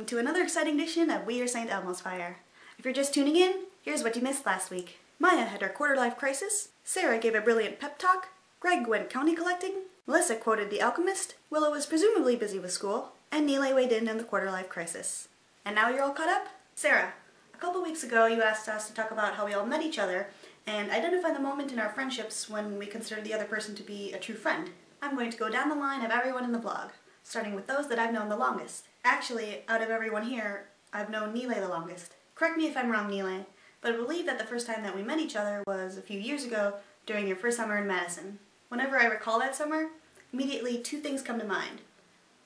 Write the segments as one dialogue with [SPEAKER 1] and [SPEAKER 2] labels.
[SPEAKER 1] welcome to another exciting edition of wearestelmosfire. If you're just tuning in, here's what you missed last week. Maia had her quarter-life crisis, Sarah gave a brilliant pep talk, Greg went county collecting, Melissa quoted The Alchemist, Willow was presumably busy with school, and Nealon weighed in the quarter-life crisis. And now you're all caught up? Sarah, a couple weeks ago you asked us to talk about how we all met each other and identify the moment in our friendships when we considered the other person to be a true friend. I'm going to go down the line of everyone in the vlog, starting with those that I've known the longest. Actually, out of everyone here, I've known Nealon the longest. Correct me if I'm wrong, Nealon, but I believe that the first time that we met each other was a few years ago during your first summer in Madison. Whenever I recall that summer, immediately two things come to mind: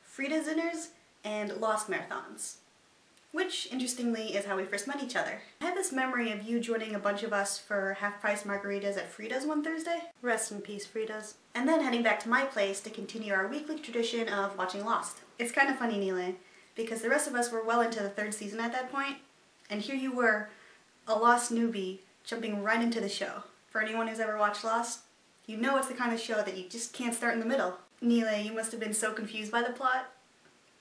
[SPEAKER 1] Frida's dinners and Lost marathons. Which, interestingly, is how we first met each other. I have this memory of you joining a bunch of us for half-price margaritas at Frida's one Thursday. Rest in peace, Frida's. And then heading back to my place to continue our weekly tradition of watching Lost. It's kind of funny, Nealon, because the rest of us were well into the third season at that point, and here you were, a Lost newbie, jumping right into the show. For anyone who's ever watched Lost, you know it's the kind of show that you just can't start in the middle. Nealon, you must have been so confused by the plot,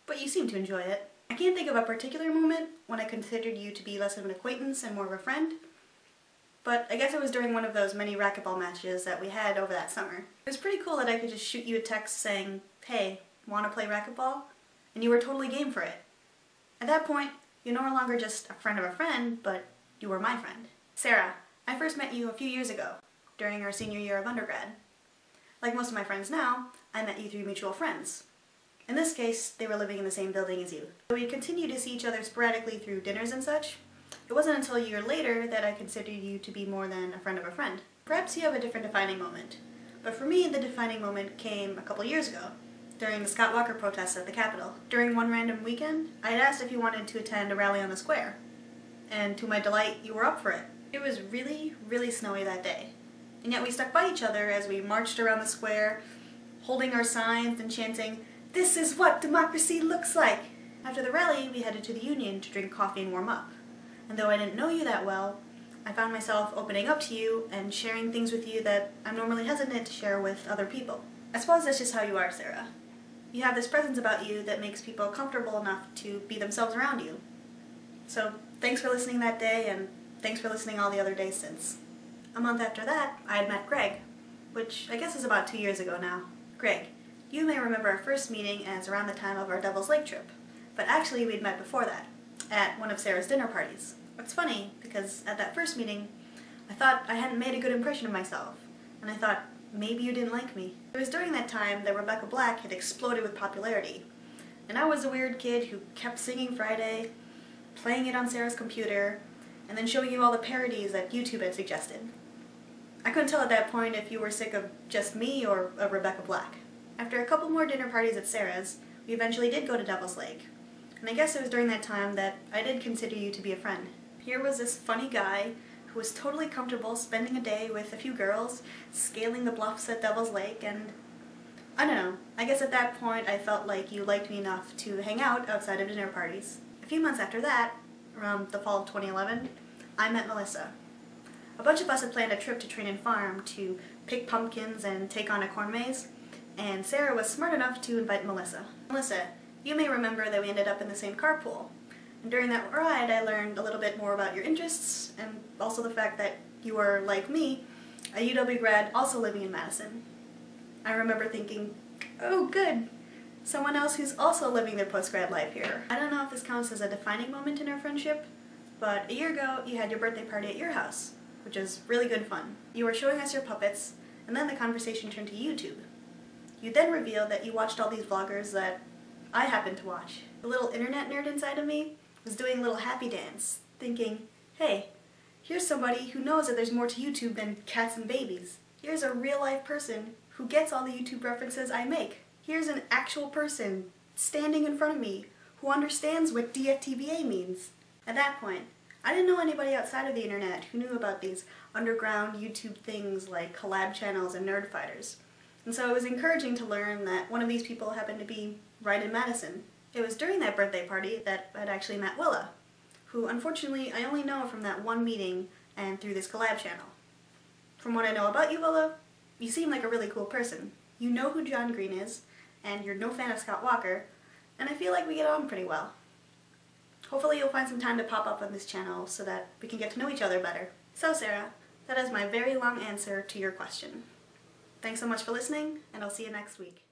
[SPEAKER 1] but you seem to enjoy it. I can't think of a particular moment when I considered you to be less of an acquaintance and more of a friend, but I guess it was during one of those many racquetball matches that we had over that summer. It was pretty cool that I could just shoot you a text saying, "Hey, wanna play racquetball?" And you were totally game for it. At that point, you're no longer just a friend of a friend, but you were my friend. Sarah, I first met you a few years ago, during our senior year of undergrad. Like most of my friends now, I met you through mutual friends. In this case, they were living in the same building as you. We continued to see each other sporadically through dinners and such. It wasn't until a year later that I considered you to be more than a friend of a friend. Perhaps you have a different defining moment, but for me the defining moment came a couple years ago, during the Scott Walker protests at the Capitol. During one random weekend, I had asked if you wanted to attend a rally on the square, and to my delight, you were up for it. It was really, really snowy that day, and yet we stuck by each other as we marched around the square, holding our signs and chanting, "This is what democracy looks like!" After the rally, we headed to the Union to drink coffee and warm up. And though I didn't know you that well, I found myself opening up to you and sharing things with you that I'm normally hesitant to share with other people. I suppose that's just how you are, Sarah. You have this presence about you that makes people comfortable enough to be themselves around you. So thanks for listening that day, and thanks for listening all the other days since. A month after that, I had met Greg, which I guess is about 2 years ago now. Greg, you may remember our first meeting as around the time of our Devil's Lake trip, but actually we'd met before that, at one of Sarah's dinner parties. It's funny, because at that first meeting, I thought I hadn't made a good impression of myself, and I thought, maybe you didn't like me. It was during that time that Rebecca Black had exploded with popularity, and I was a weird kid who kept singing Friday, playing it on Sarah's computer, and then showing you all the parodies that YouTube had suggested. I couldn't tell at that point if you were sick of just me or of Rebecca Black. After a couple more dinner parties at Sarah's, we eventually did go to Devil's Lake, and I guess it was during that time that I did consider you to be a friend. Here was this funny guy who was totally comfortable spending a day with a few girls, scaling the bluffs at Devil's Lake, and I don't know, I guess at that point I felt like you liked me enough to hang out outside of dinner parties. A few months after that, around the fall of 2011, I met Melissa. A bunch of us had planned a trip to Train and Farm to pick pumpkins and take on a corn maze, and Sarah was smart enough to invite Melissa. Melissa, you may remember that we ended up in the same carpool, and during that ride I learned a little bit more about your interests, and also the fact that you were, like me, a UW grad also living in Madison. I remember thinking, oh good, someone else who's also living their post-grad life here. I don't know if this counts as a defining moment in our friendship, but a year ago you had your birthday party at your house, which was really good fun. You were showing us your puppets, and then the conversation turned to YouTube. You then revealed that you watched all these vloggers that I happened to watch. The little internet nerd inside of me was doing a little happy dance, thinking, hey, here's somebody who knows that there's more to YouTube than cats and babies. Here's a real-life person who gets all the YouTube references I make. Here's an actual person standing in front of me who understands what dftba means. At that point, I didn't know anybody outside of the internet who knew about these underground YouTube things like collab channels and nerdfighters. And so it was encouraging to learn that one of these people happened to be right in Madison. It was during that birthday party that I'd actually met Willow, who unfortunately I only know from that one meeting and through this collab channel. From what I know about you, Willow, you seem like a really cool person. You know who John Green is, and you're no fan of Scott Walker, and I feel like we get on pretty well. Hopefully you'll find some time to pop up on this channel so that we can get to know each other better. So Sarah, that is my very long answer to your question. Thanks so much for listening, and I'll see you next week.